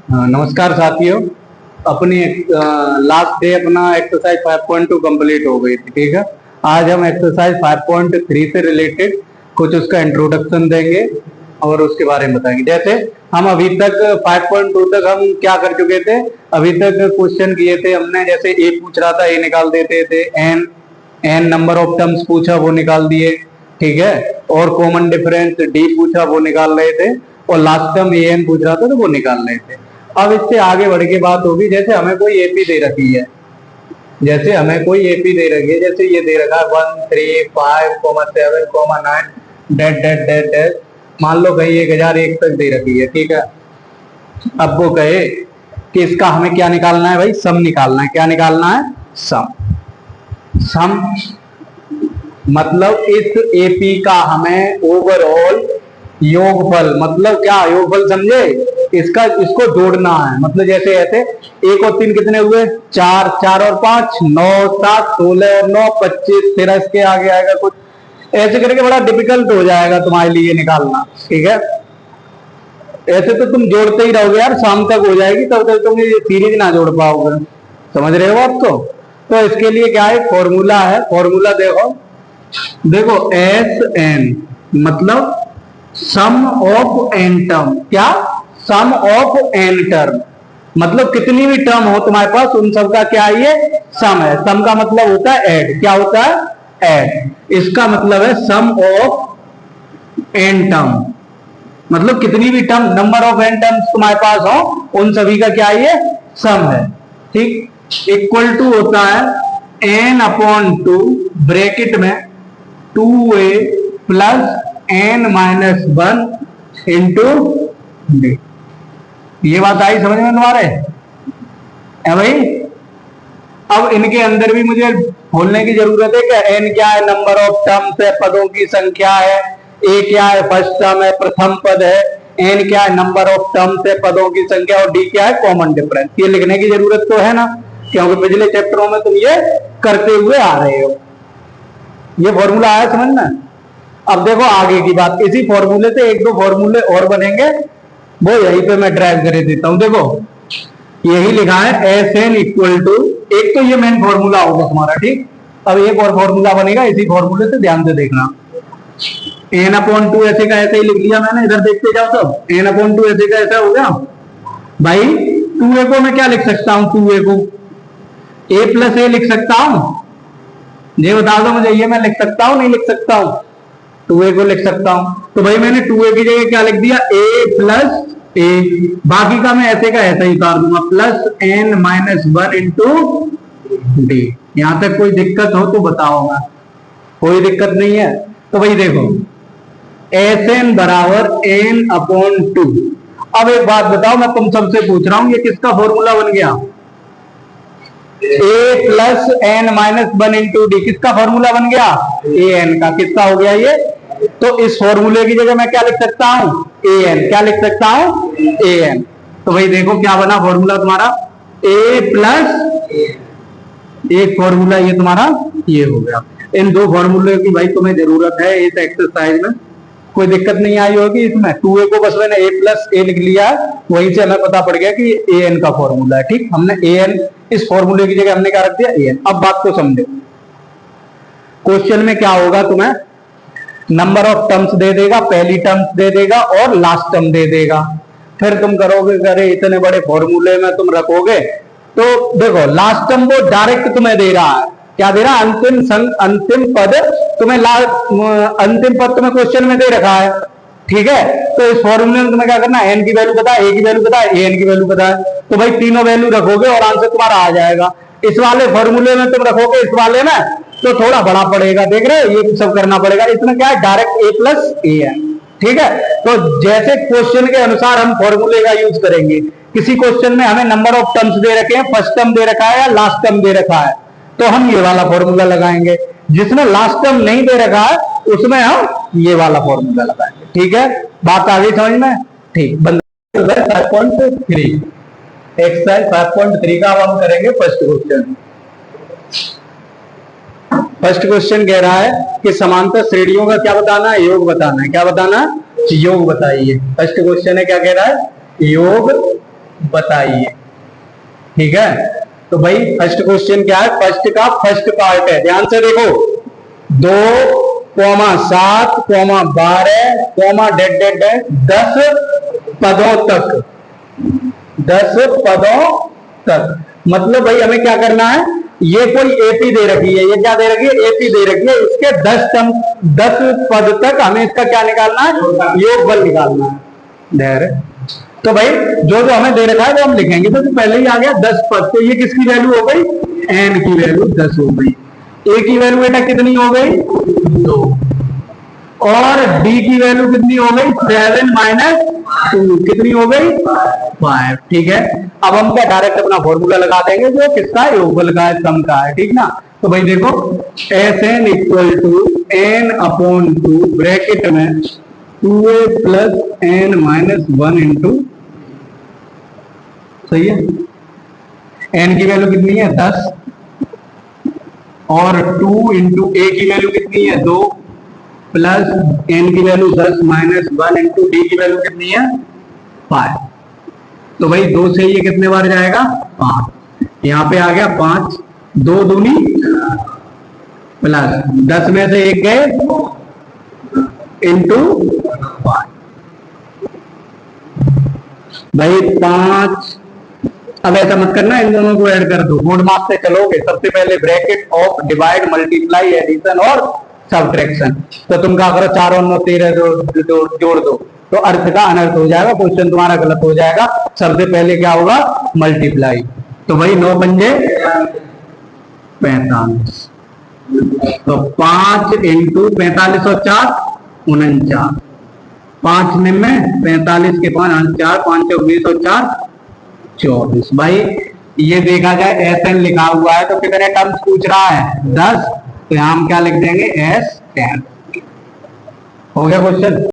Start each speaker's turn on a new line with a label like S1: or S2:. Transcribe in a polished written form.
S1: नमस्कार साथियों। अपनी लास्ट डे अपना एक्सरसाइज 5.2 कंप्लीट हो गई थी। ठीक है, आज हम एक्सरसाइज 5.3 से रिलेटेड कुछ उसका इंट्रोडक्शन देंगे और उसके बारे में बताएंगे। जैसे हम अभी तक 5.2 तक हम क्या कर चुके थे, अभी तक क्वेश्चन किए थे हमने। जैसे ए पूछ रहा था, ए निकाल देते थे। एन नंबर ऑफ टर्म्स पूछा, वो निकाल दिए। ठीक है, और कॉमन डिफरेंस डी पूछा, वो निकाल रहे थे। और लास्ट टर्म ए एन पूछ रहा था तो वो निकाल रहे थे। अब इससे आगे बढ़ के बात होगी, जैसे हमें कोई एपी दे रखी है, जैसे हमें कोई एपी दे रखी है, जैसे ये दे रखा है 1 3 5 7 9 डेट डेट डेट डेट, मान लो कहीं 1001 तक दे रखी है। ठीक है, अब वो कहे कि इसका हमें क्या निकालना है भाई, सम निकालना है। क्या निकालना है? सम। सम मतलब इस एपी का हमें ओवरऑल योगफल, मतलब क्या योगफल समझे, इसको जोड़ना है। मतलब जैसे ऐसे 1 और 3 कितने हुए? 4, 4 और 5 9, 7, 16 और 9 25, फिर इसके आगे आएगा कुछ ऐसे करके, बड़ा डिफिकल्ट हो जाएगा तुम्हारे लिए निकालना। ठीक है, ऐसे तो तुम जोड़ते ही रहोगे यार, शाम तक हो जाएगी, तब तक तुम ये सीरीज ना जोड़ पाओगे। समझ रहे हो बात को? तो इसके लिए क्या है, फॉर्मूला है। फॉर्मूला देखो एस एन मतलब सम ऑफ एन टर्म। क्या? सम ऑफ एन टर्म मतलब कितनी भी टर्म हो तुम्हारे पास, उन सब का क्या है, ये सम है। सम का मतलब होता है ऐड। क्या होता है? ऐड। इसका मतलब है सम ऑफ एन टर्म, मतलब कितनी भी term, number of n terms तुम्हारे पास हो, उन सभी का क्या है, ये सम है। ठीक, इक्वल टू होता है एन अपॉन 2 ब्रैकेट में 2a plus n minus 1 into D. ये बात आई समझ में तुम्हारे? है भाई? अब इनके अंदर भी मुझे बोलने की जरूरत है कि n क्या है, नंबर ऑफ टर्म्स है, पदों की संख्या है। a क्या है, फर्स्ट टर्म है, प्रथम पद है। n क्या है, नंबर ऑफ टर्म्स है, पदों की संख्या। और d क्या है, कॉमन डिफरेंस। ये लिखने की जरूरत तो है ना, क्योंकि पिछले चैप्टरों में तुम ये करते हुए आ रहे हो। ये फॉर्मूला आया समझ में? अब देखो आगे की बात, इसी फॉर्मूले से एक दो फॉर्मूले और बनेंगे, वो यहीं पे मैं ड्राइव कर देता हूं। देखो यही लिखा है एस एन इक्वल टू, एक तो ये मेन फॉर्मूला होगा तुम्हारा। ठीक, अब एक और फॉर्मूला बनेगा इसी फॉर्मूले से, ध्यान से देखना। एन अपॉन 2 ऐसे का ऐसे ही लिख लिया मैंने, इधर देखते जाओ सब। एन अपॉन 2 ऐसे का ऐसा हो गया भाई। 2a को मैं क्या लिख सकता हूं, 2a को a प्लस ए लिख सकता हूं? ये बता दो मुझे, ये मैं लिख सकता हूं नहीं लिख सकता हूं? 2a को लिख सकता हूं। तो भाई मैंने 2a की जगह क्या लिख दिया, a प्लस ए। बाकी का मैं ऐसे का ऐसा ही उतार दूंगा, plus n minus 1 into D. यहां तक कोई दिक्कत हो तो बताओ। कोई दिक्कत नहीं है। तो भाई देखो एस एन बराबर n अपॉन 2। अब एक बात बताओ, मैं तुम सबसे पूछ रहा हूं, ये किसका फॉर्मूला बन गया? a plus n minus 1 into d. किसका फॉर्मूला बन गया? ए एन का। किसका हो गया ये? तो इस फॉर्मूले की जगह मैं क्या लिख सकता हूं, ए एन। क्या लिख सकता हूं? A N. तो भाई देखो क्या बना फॉर्मूला तुम्हारा, ए प्लस एक फॉर्मूला ये तुम्हारा ये हो गया। इन दो फॉर्मूले की भाई तुम्हें जरूरत है इस एक्सरसाइज में, कोई दिक्कत नहीं आई होगी इसमें। 2a को बस मैंने a प्लस ए लिख लिया, वहीं से हमें पता पड़ गया कि ए एन का फॉर्मूला है। ठीक, हमने ए एन, इस फॉर्मूले की जगह हमने क्या रख दिया, ए एन। अब बात को समझो, क्वेश्चन में क्या होगा, तुम्हें नंबर ऑफ टर्म्स दे देगा, पहली टर्म्स दे देगा और लास्ट टर्म दे देगा। फिर तुम करोगे, अरे इतने बड़े फॉर्मूले में तुम रखोगे, तो देखो लास्ट टर्म वो डायरेक्ट तुम्हें दे रहा है। क्या दे रहा है? अंतिम पद तुम्हें, अंतिम पद तुम्हें क्वेश्चन में दे रखा है। ठीक है, तो इस फॉर्मूले में तुम्हें क्या करना है, एन की वैल्यू पता है, ए की वैल्यू पता है, ए एन की वैल्यू पता है। तो भाई तीनों वैल्यू रखोगे और आंसर तुम्हारा आ जाएगा। इस वाले फॉर्मूले में तुम रखोगे, इस वाले में तो थोड़ा बड़ा पड़ेगा, देख रहे हो, ये सब करना पड़ेगा। इसमें क्या है, डायरेक्ट ए प्लस ए है। ठीक है, तो जैसे क्वेश्चन के अनुसार हम फॉर्मूले का यूज करेंगे। किसी क्वेश्चन में हमें नंबर ऑफ टर्म्स दे रखे हैं, फर्स्ट टर्म दे रखा है या लास्ट टर्म दे रखा है, तो हम ये वाला फॉर्मूला लगाएंगे। जिसमें लास्ट टर्म नहीं दे रखा है उसमें हम ये वाला फॉर्मूला लगाएंगे। ठीक है, बात आ गई समझ में? ठीक, 5.3 एक्सरसाइज 5.3 का अब हम करेंगे फर्स्ट क्वेश्चन। फर्स्ट क्वेश्चन कह रहा है कि समांतर श्रेणियों का क्या बताना है, योग बताना है। क्या बताना है? योग बताइए। फर्स्ट क्वेश्चन है, क्या कह रहा है, योग बताइए। ठीक है, तो भाई फर्स्ट क्वेश्चन क्या है, फर्स्ट का फर्स्ट पार्ट है, ध्यान से देखो। 2,7,12, डेड डेड है 10 पदों तक, 10 पदों तक। मतलब भाई हमें क्या करना है, ये कोई एपी दे रखी है, ये क्या दे रखी है, एपी दे रखी है, इसके 10 पद तक हमें इसका क्या निकालना है, योगफल निकालना है। देर तो भाई जो जो हमें दे रखा है वो हम लिखेंगे। तो पहले ही आ गया 10 पद, तो ये किसकी वैल्यू हो गई, एन की वैल्यू 10 हो गई। ए की वैल्यू बेटा कितनी हो गई, 2, और डी की वैल्यू कितनी हो गई, 7 - 2 कितनी हो गई, 5। ठीक है, अब हम क्या डायरेक्ट अपना फॉर्मूला लगा देंगे जो किसका है, योगफल का है, सम का है। ठीक ना, तो भाई देखो Sn equal to n/2 bracket में 2a + n - 1 इंटू, सही है, n की वैल्यू कितनी है 10, और 2 इंटू ए की वैल्यू कितनी है 2, प्लस n की वैल्यू 10 - 1 इंटू डी की वैल्यू कितनी है 5। तो भाई 2 से ये कितने बार जाएगा, 5, यहां पे आ गया 5, 2 दूनी प्लस 10 में से 1 गए इंटू 5, भाई 5। अब ऐसा मत करना, इन दोनों को ऐड कर दो, बोर्ड मार्क से चलोगे। सबसे पहले bracket of divide, multiply, addition और सब्ट्रैक्शन। तो तुम क्या करो, 4 और 9 13 जोड़ दो, तो अर्थ का अनर्थ हो जाएगा, क्वेश्चन तुम्हारा गलत हो जाएगा। सबसे पहले क्या होगा, मल्टीप्लाई। तो भाई 9 पंजे 45, तो 5 इंटू 45 और 4 49, 5 में 45 के 5 4, 5 से 19 और 4 24। भाई ये देखा जाए Sn लिखा हुआ है तो कितने टर्म्स पूछ रहा है, 10, तो यहां हम क्या लिख देंगे, S10। हो गया क्वेश्चन।